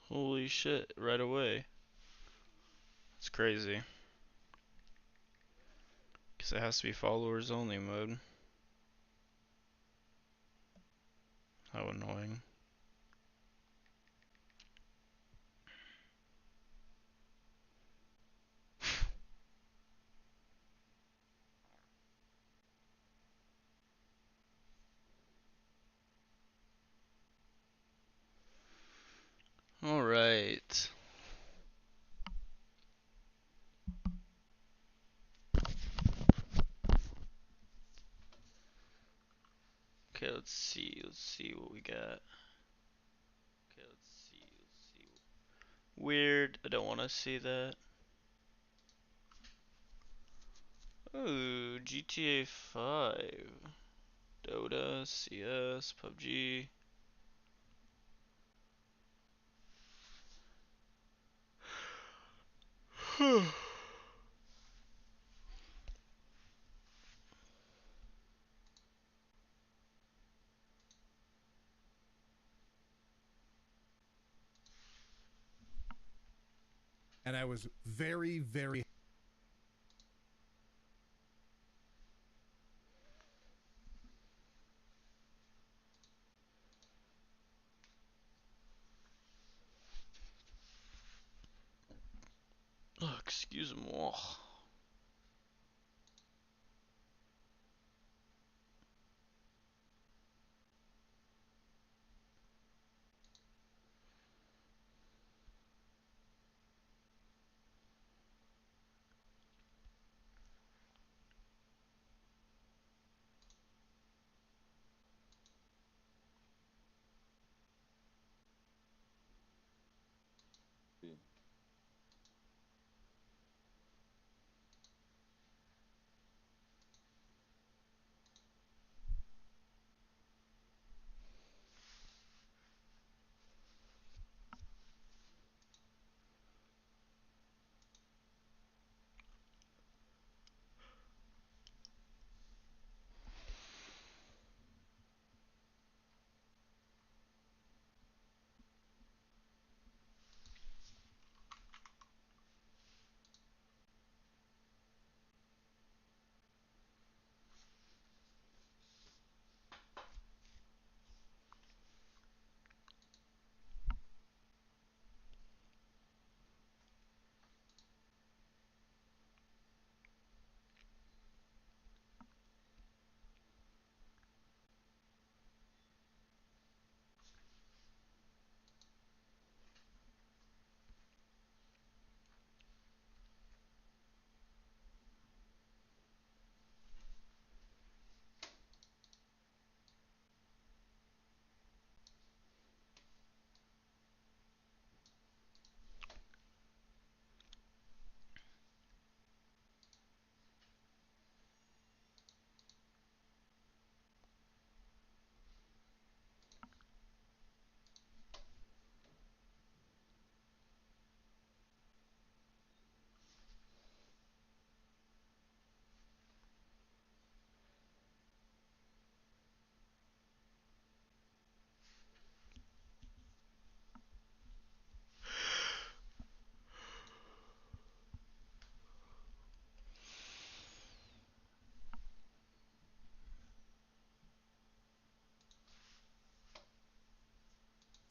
Holy shit, right away. It's crazy. Because it has to be followers only mode. How annoying. Alright. Okay, let's see. Let's see what we got. Okay, let's see. Weird. I don't want to see that. Ooh, GTA 5. Dota, CS, PUBG. And I was very, very. Oh, excuse-moi.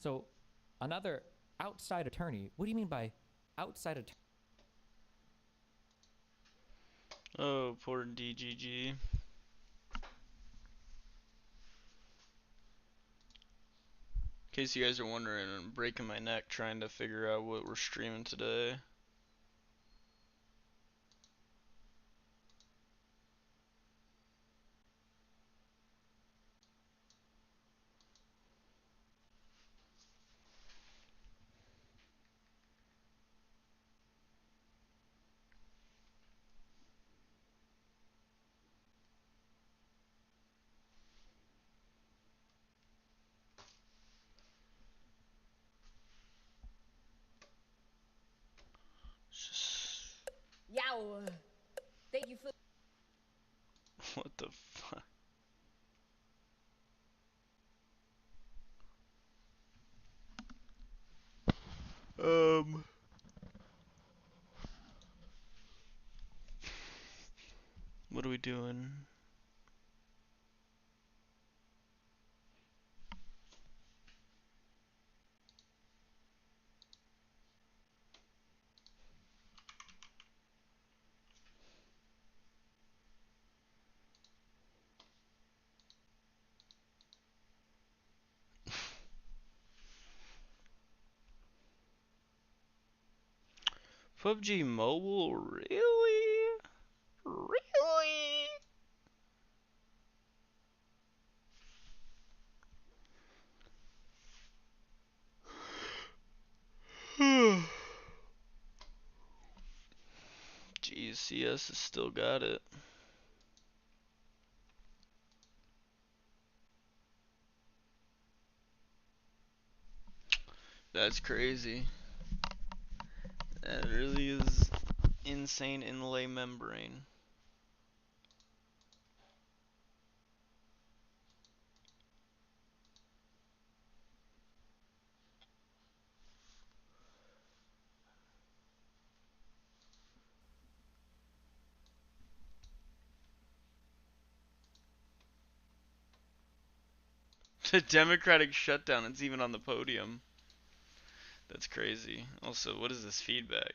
So, another outside attorney. What do you mean by outside attorney? Oh, poor DGG. In case you guys are wondering, I'm breaking my neck trying to figure out what we're streaming today. Just... Yow! Thank you for. What the fuck? Um. What are we doing? PUBG Mobile? Really? Really? Jeez, CS has still got it. That's crazy. That really is insane inlay membrane. The Democratic shutdown, it's even on the podium. That's crazy. Also, what is this feedback?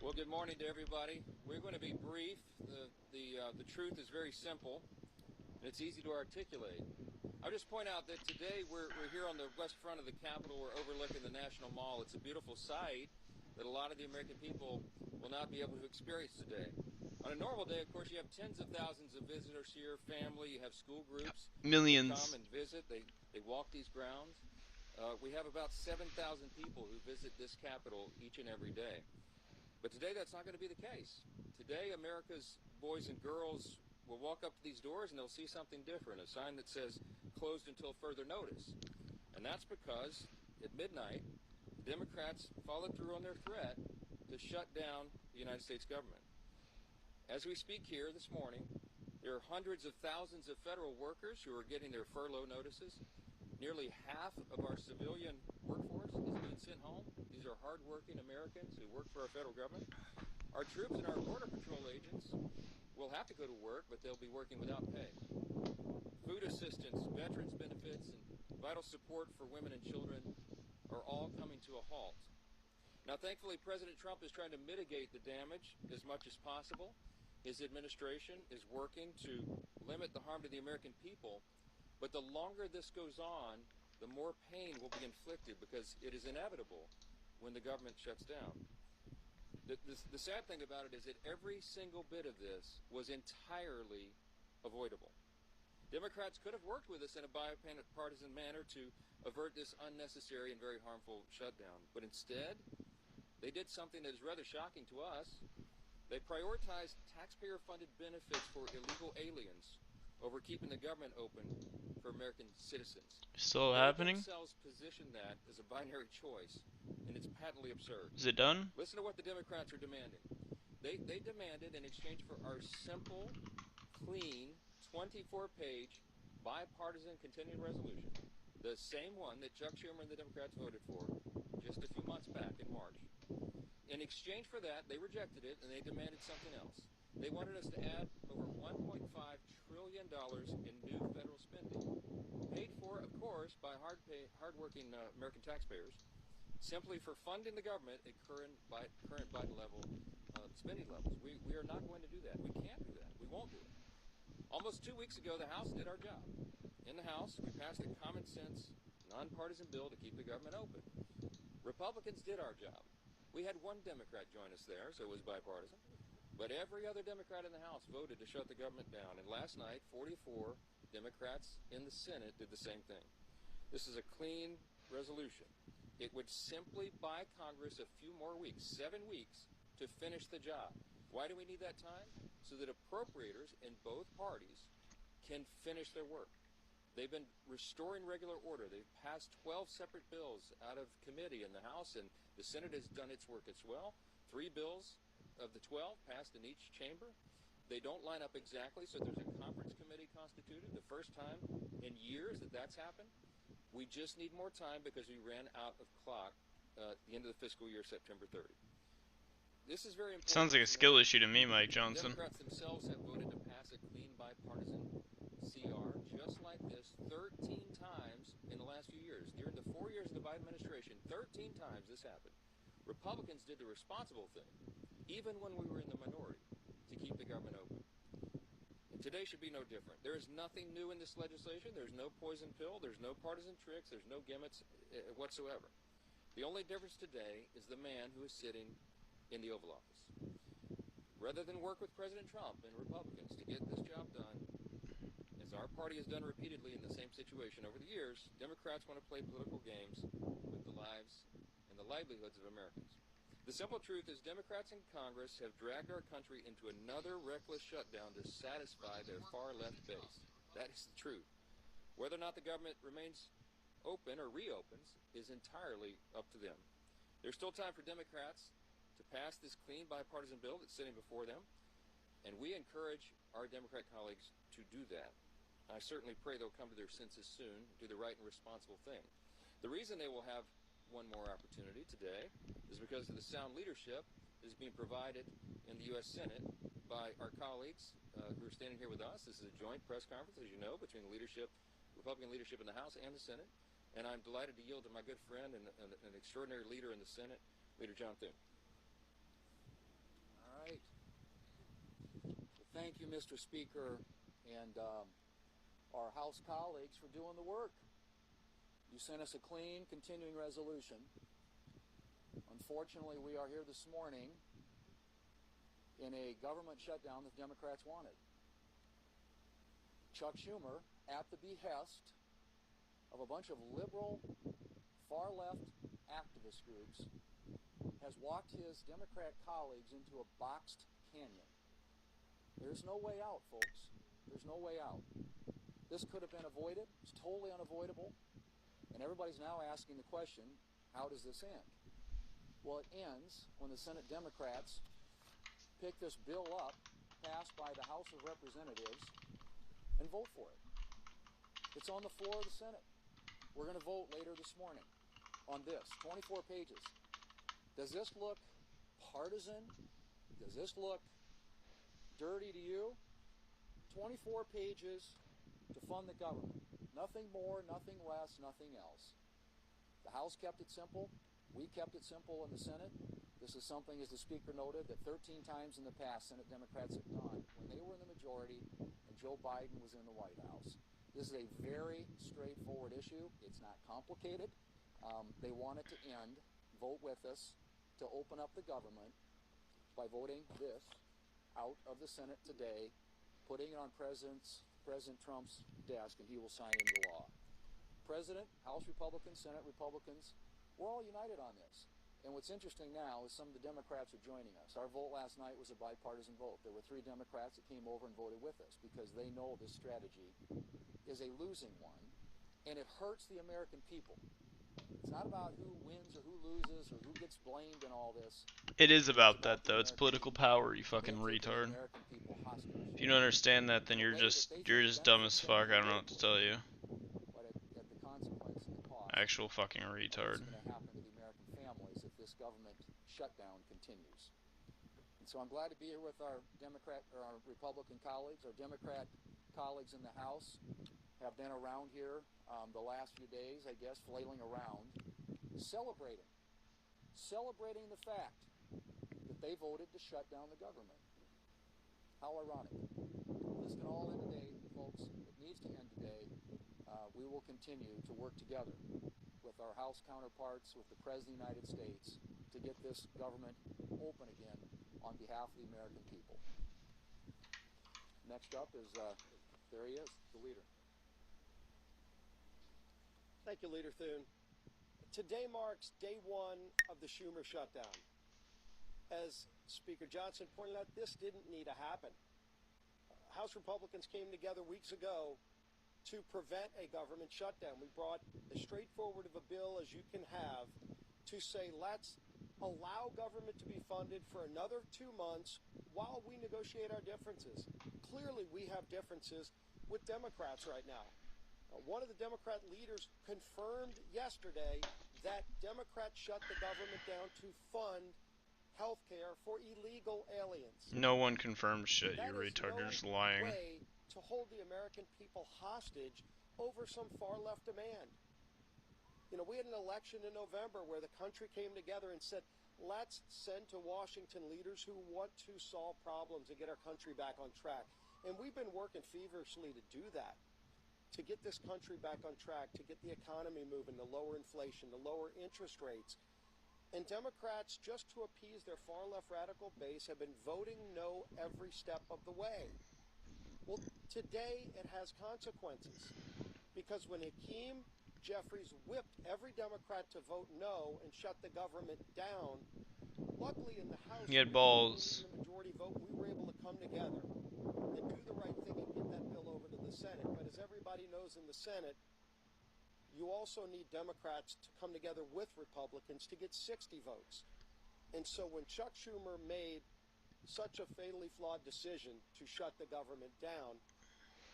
Well, good morning to everybody. We're going to be brief. The truth is very simple, and it's easy to articulate. I'll just point out that today we're here on the west front of the Capitol. We're overlooking the National Mall. It's a beautiful sight that a lot of the American people will not be able to experience today. On a normal day, of course, you have tens of thousands of visitors here, family, you have school groups that Millions. come and visit. They walk these grounds. We have about 7,000 people who visit this Capitol each and every day. But today that's not going to be the case. Today America's boys and girls will walk up to these doors and they'll see something different, a sign that says closed until further notice. And that's because at midnight, Democrats followed through on their threat to shut down the United States government. As we speak here this morning, there are hundreds of thousands of federal workers who are getting their furlough notices. Nearly half of our civilian workforce is being sent home. These are hardworking Americans who work for our federal government. Our troops and our Border Patrol agents will have to go to work, but they'll be working without pay. Food assistance, veterans benefits, and vital support for women and children are all coming to a halt. Now, thankfully, President Trump is trying to mitigate the damage as much as possible. His administration is working to limit the harm to the American people. But the longer this goes on, the more pain will be inflicted because it is inevitable when the government shuts down. The sad thing about it is that every single bit of this was entirely avoidable. Democrats could have worked with us in a bipartisan manner to avert this unnecessary and very harmful shutdown. But instead, they did something that is rather shocking to us. They prioritized taxpayer-funded benefits for illegal aliens over keeping the government open for American citizens. Still They happening? themselves position that as a binary choice, and it's patently absurd. Is it done? Listen to what the Democrats are demanding. They demanded in exchange for our simple, clean, 24-page, bipartisan continuing resolution, the same one that Chuck Schumer and the Democrats voted for just a few months back in March. exchange for that, they rejected it, and they demanded something else. They wanted us to add over $1.5 trillion in new federal spending, paid for, of course, by hardworking American taxpayers, simply for funding the government at current Biden level spending levels. We are not going to do that. We can't do that. We won't do it. Almost 2 weeks ago, the House did our job. In the House, we passed a common sense, nonpartisan bill to keep the government open. Republicans did our job. We had one Democrat join us there, so it was bipartisan. But every other Democrat in the House voted to shut the government down. And last night, 44 Democrats in the Senate did the same thing. This is a clean resolution. It would simply buy Congress a few more weeks, 7 weeks, to finish the job. Why do we need that time? So that appropriators in both parties can finish their work. They've been restoring regular order. They've passed 12 separate bills out of committee in the House, and the Senate has done its work as well. 3 bills of the 12 passed in each chamber. They don't line up exactly, so there's a conference committee constituted, the first time in years that that's happened. We just need more time because we ran out of clock at the end of the fiscal year, September 30. This is very important. Sounds like a skill issue to me, Mike Johnson. Democrats themselves have voted to pass a clean bipartisan CR just like this 13 times in the last few years. During the 4 years of the Biden administration, 13 times this happened. Republicans did the responsible thing, even when we were in the minority, to keep the government open. And today should be no different. There is nothing new in this legislation. There's no poison pill. There's no partisan tricks. There's no gimmicks whatsoever. The only difference today is the man who is sitting in the Oval Office. Rather than work with President Trump and Republicans to get this job done, as our party has done repeatedly in the same situation over the years, Democrats want to play political games with the lives and the livelihoods of Americans. The simple truth is Democrats in Congress have dragged our country into another reckless shutdown to satisfy their far-left base. That is the truth. Whether or not the government remains open or reopens is entirely up to them. There's still time for Democrats to pass this clean bipartisan bill that's sitting before them, and we encourage our Democrat colleagues to do that. I certainly pray they'll come to their senses soon, do the right and responsible thing. The reason they will have one more opportunity today is because of the sound leadership that is being provided in the U.S. Senate by our colleagues who are standing here with us. This is a joint press conference, as you know, between the leadership, Republican leadership in the House and the Senate, and I'm delighted to yield to my good friend and an extraordinary leader in the Senate, Leader John Thune. Thank you, Mr. Speaker, and our House colleagues for doing the work. You sent us a clean, continuing resolution. Unfortunately, we are here this morning in a government shutdown that Democrats wanted. Chuck Schumer, at the behest of a bunch of liberal, far-left activist groups, has walked his Democrat colleagues into a boxed canyon. There's no way out, folks. There's no way out. This could have been avoided. It's totally unavoidable. And everybody's now asking the question, how does this end? Well, it ends when the Senate Democrats pick this bill up, passed by the House of Representatives, and vote for it. It's on the floor of the Senate. We're going to vote later this morning on this, 24 pages. Does this look partisan? Does this look dirty to you? 24 pages to fund the government. Nothing more, nothing less, nothing else. The House kept it simple. We kept it simple in the Senate. This is something, as the Speaker noted, that 13 times in the past Senate Democrats have done when they were in the majority and Joe Biden was in the White House. This is a very straightforward issue. It's not complicated. They want it to end. Vote with us to open up the government by voting this out of the Senate today, putting it on President Trump's desk, and he will sign into law. President, House Republicans, Senate Republicans, we're all united on this. And what's interesting now is some of the Democrats are joining us. Our vote last night was a bipartisan vote. There were 3 Democrats that came over and voted with us because they know this strategy is a losing one, and it hurts the American people. It's not about who wins or who loses or who gets blamed in all this. It is about that, though. It's political power, you fucking retard. If you don't understand that, then you're just dumb as fuck. I don't know what to tell you. At the consequence and the cost, Actual fucking retard. what's going to happen to the American families if this government shutdown continues. And so I'm glad to be here with our Republican colleagues. Our Democrat colleagues in the House have been around here the last few days, I guess, flailing around, celebrating the fact that they voted to shut down the government. How ironic. This can all end today, folks. It needs to end today. We will continue to work together with our House counterparts, with the President of the United States, to get this government open again on behalf of the American people. Next up is, there he is, the leader. Thank you, Leader Thune. Today marks day one of the Schumer shutdown. As Speaker Johnson pointed out, this didn't need to happen. House Republicans came together weeks ago to prevent a government shutdown. We brought as straightforward of a bill as you can have to say, let's allow government to be funded for another 2 months while we negotiate our differences. Clearly, we have differences with Democrats right now. One of the Democrat leaders confirmed yesterday that Democrats shut the government down to fund health care for illegal aliens. No one confirms shit, you That is retard. You're no just lying. way to hold the American people hostage over some far-left demand. You know, we had an election in November where the country came together and said, let's send to Washington leaders who want to solve problems and get our country back on track. And we've been working feverishly to do that, to get this country back on track, to get the economy moving, to lower inflation, to lower interest rates. And Democrats, just to appease their far-left radical base, have been voting no every step of the way. Well, today it has consequences, because when Hakeem Jeffries whipped every Democrat to vote no and shut the government down, luckily in the House, He had balls. the majority vote, we were able to come together and do the right thing and get that bill over to the Senate. But as everybody knows in the Senate, you also need Democrats to come together with Republicans to get 60 votes. And so when Chuck Schumer made such a fatally flawed decision to shut the government down,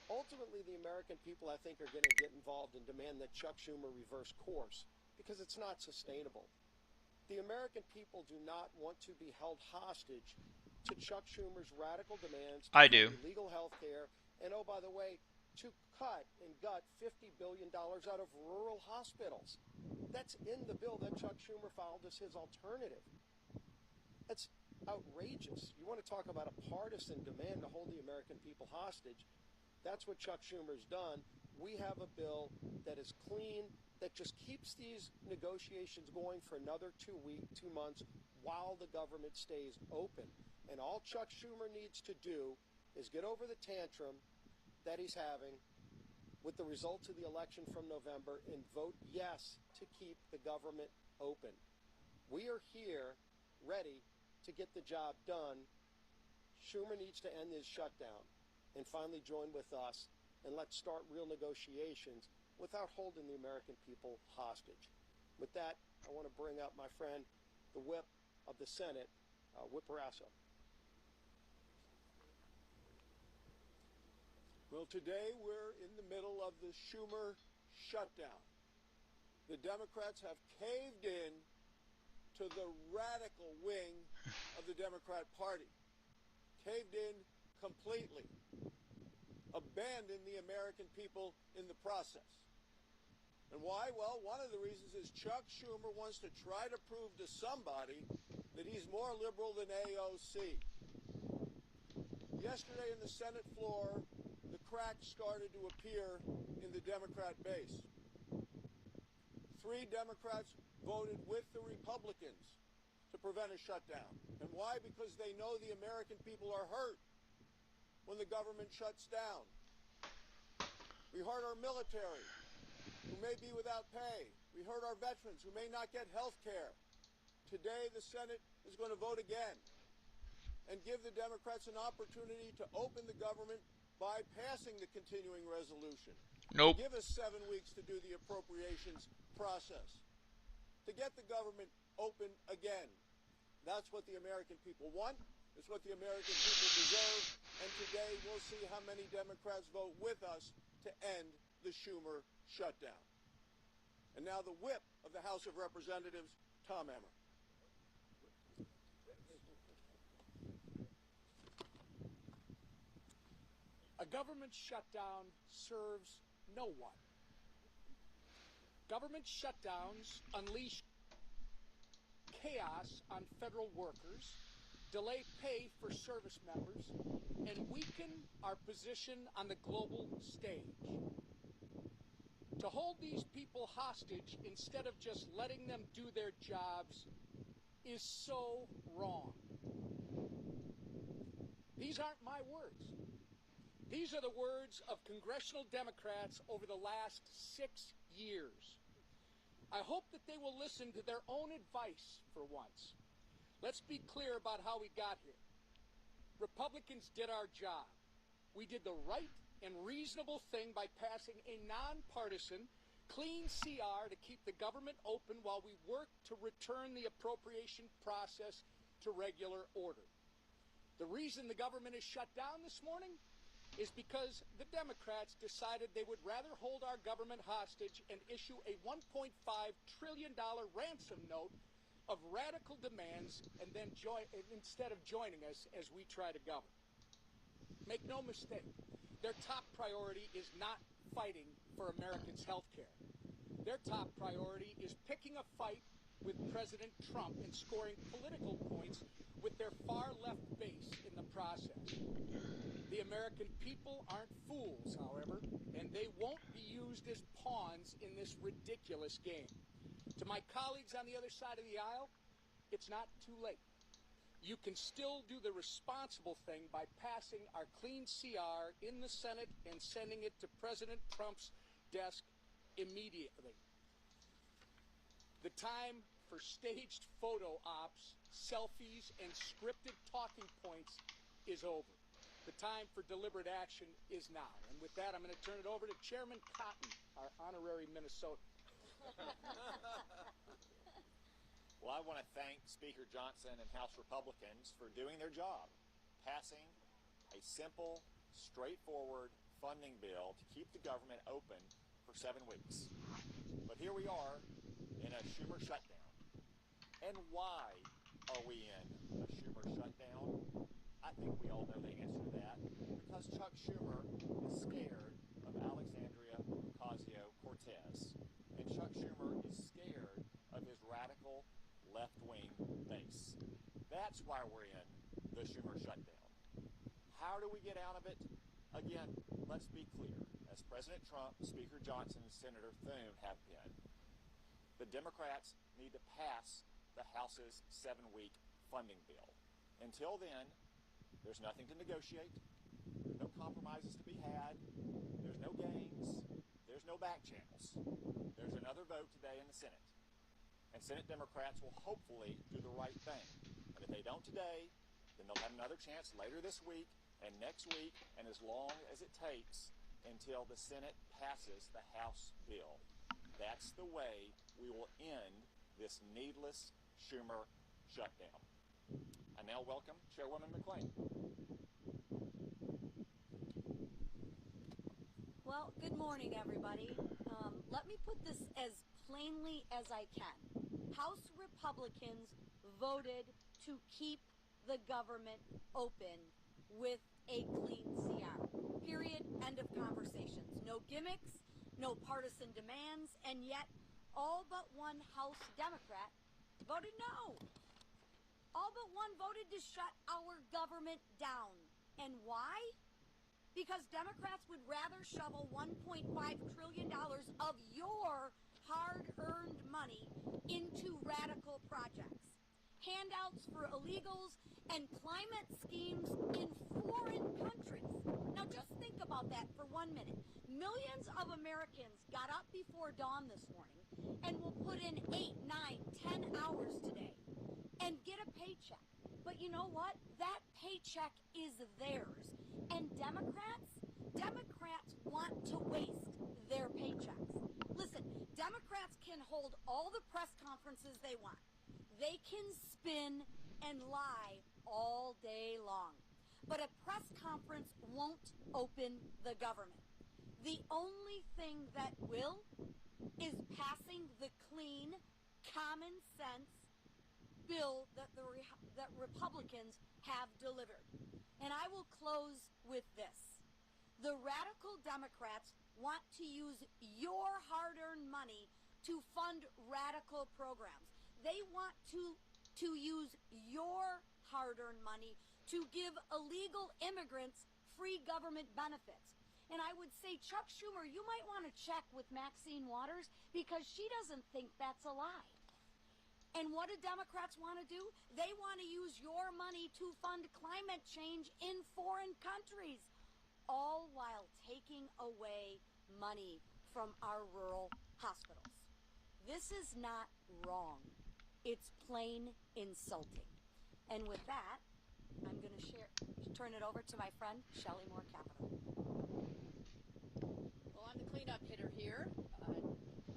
ultimately the American people, I think, are going to get involved and demand that Chuck Schumer reverse course, because it's not sustainable. The American people do not want to be held hostage to Chuck Schumer's radical demands to I do. illegal health care, and oh, by the way, to cut and gut $50 billion out of rural hospitals. That's in the bill that Chuck Schumer filed as his alternative. That's outrageous. You want to talk about a partisan demand to hold the American people hostage? That's what Chuck Schumer's done. We have a bill that is clean, that just keeps these negotiations going for another 2 months while the government stays open. And all Chuck Schumer needs to do is get over the tantrum that he's having with the results of the election from November and vote yes to keep the government open. We are here ready to get the job done. Schumer needs to end his shutdown and finally join with us, and let's start real negotiations without holding the American people hostage. With that, I want to bring up my friend, the whip of the Senate, Whip Barrasso. Well, today we're in the middle of the Schumer shutdown. The Democrats have caved in to the radical wing of the Democrat Party. Caved in completely. Abandoned the American people in the process. And why? Well, one of the reasons is Chuck Schumer wants to try to prove to somebody that he's more liberal than AOC. Yesterday in the Senate floor, the cracks started to appear in the Democrat base. 3 Democrats voted with the Republicans to prevent a shutdown. And why? Because they know the American people are hurt when the government shuts down. We hurt our military, who may be without pay. We hurt our veterans, who may not get health care. Today, the Senate is going to vote again and give the Democrats an opportunity to open the government by passing the continuing resolution. Nope. Give us 7 weeks to do the appropriations process, to get the government open again. That's what the American people want. It's what the American people deserve. And today we'll see how many Democrats vote with us to end the Schumer shutdown. And now the whip of the House of Representatives, Tom Emmer. government shutdown serves no one. Government shutdowns unleash chaos on federal workers, delay pay for service members, and weaken our position on the global stage. To hold these people hostage instead of just letting them do their jobs is so wrong. These aren't my words. These are the words of congressional Democrats over the last 6 years. I hope that they will listen to their own advice for once. Let's be clear about how we got here. Republicans did our job. We did the right and reasonable thing by passing a nonpartisan, clean CR to keep the government open while we work to return the appropriation process to regular order. The reason the government is shut down this morning is because the Democrats decided they would rather hold our government hostage and issue a $1.5 trillion ransom note of radical demands and then instead of joining us as we try to govern. Make no mistake, their top priority is not fighting for Americans' health care. Their top priority is picking a fight with President Trump and scoring political points with their far-left base in the process. The American people aren't fools, however, and they won't be used as pawns in this ridiculous game. To my colleagues on the other side of the aisle, it's not too late. You can still do the responsible thing by passing our clean CR in the Senate and sending it to President Trump's desk immediately. The time for staged photo ops, selfies, and scripted talking points is over. The time for deliberate action is now. And with that, I'm going to turn it over to Chairman Cotton, our honorary Minnesotan. Well, I want to thank Speaker Johnson and House Republicans for doing their job, passing a simple, straightforward funding bill to keep the government open for 7 weeks. But here we are in a Schumer shutdown. And why are we in a Schumer shutdown? I think we all know the answer to that. Because Chuck Schumer is scared of Alexandria Ocasio-Cortez. And Chuck Schumer is scared of his radical left-wing base. That's why we're in the Schumer shutdown. How do we get out of it? Again, let's be clear. As President Trump, Speaker Johnson, and Senator Thune have been, the Democrats need to pass the House's 7-week funding bill. Until then, there's nothing to negotiate. There's no compromises to be had. There's no games. There's no back channels. There's another vote today in the Senate. And Senate Democrats will hopefully do the right thing. And if they don't today, then they'll have another chance later this week and next week and as long as it takes until the Senate passes the House bill. That's the way we will end this needless Schumer shutdown. I now welcome Chairwoman McClain. Well, good morning, everybody. Let me put this as plainly as I can. House Republicans voted to keep the government open with a clean CR. Period. End of conversations. No gimmicks, no partisan demands, and yet all but one House Democrat voted no. All but one voted to shut our government down. And why? Because Democrats would rather shovel $1.5 trillion of your hard-earned money into radical projects, handouts for illegals, and climate schemes in foreign countries. Now just think about that for 1 minute. Millions of Americans got up before dawn this morning and will put in 8, 9, 10 hours today and get a paycheck. But you know what? That paycheck is theirs. And Democrats want to waste their paychecks. Listen, Democrats can hold all the press conferences they want. They can spin and lie all day long. But a press conference won't open the government. The only thing that will is passing the clean, common sense bill that Republicans have delivered. And I will close with this. The radical Democrats want to use your hard-earned money to fund radical programs. They want to use your hard-earned money to give illegal immigrants free government benefits. And I would say, Chuck Schumer, you might want to check with Maxine Waters because she doesn't think that's a lie. And what do Democrats want to do? They want to use your money to fund climate change in foreign countries, all while taking away money from our rural hospitals. This is not wrong. It's plain insulting. And with that, I'm going to turn it over to my friend, Shelley Moore Capito. Well, I'm the cleanup hitter here,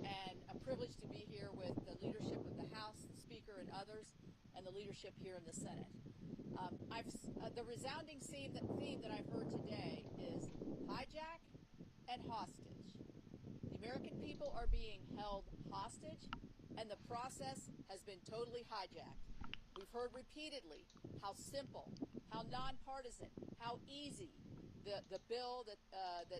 and a privilege to be here with the leadership of the House, the Speaker, and others, and the leadership here in the Senate. The resounding theme that I've heard today is hijack and hostage. The American people are being held hostage, and the process has been totally hijacked. We've heard repeatedly how simple, how nonpartisan, how easy the bill that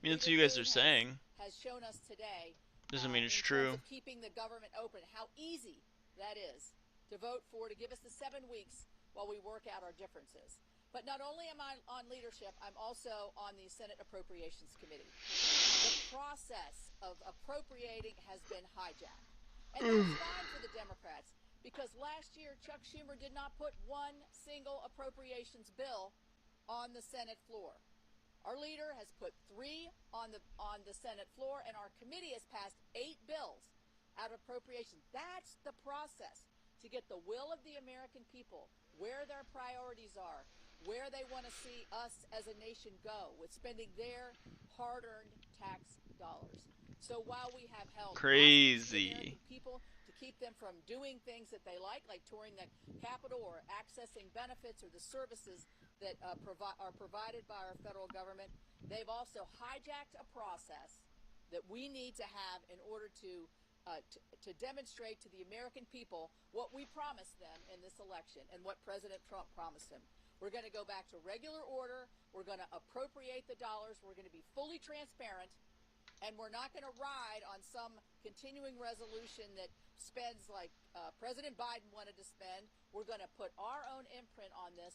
That's what you guys are saying. has shown us today. Doesn't mean it's in true. terms of keeping the government open, how easy that is to vote for, to give us the 7 weeks while we work out our differences. But not only am I on leadership, I'm also on the Senate Appropriations Committee. The process of appropriating has been hijacked. And that's fine for the Democrats, because last year Chuck Schumer did not put one single appropriations bill on the Senate floor. Our leader has put 3 on the Senate floor, and our committee has passed 8 bills out of appropriations. That's the process to get the will of the American people, where their priorities are, where they want to see us as a nation go with spending their hard-earned tax dollars. So while we have held hostage the American people to keep them from doing things that they like touring the Capitol or accessing benefits or the services that are provided by our federal government, they've also hijacked a process that we need to have in order to demonstrate to the American people what we promised them in this election and what President Trump promised them. We're going to go back to regular order. We're going to appropriate the dollars. We're going to be fully transparent. And we're not going to ride on some continuing resolution that spends like President Biden wanted to spend. We're going to put our own imprint on this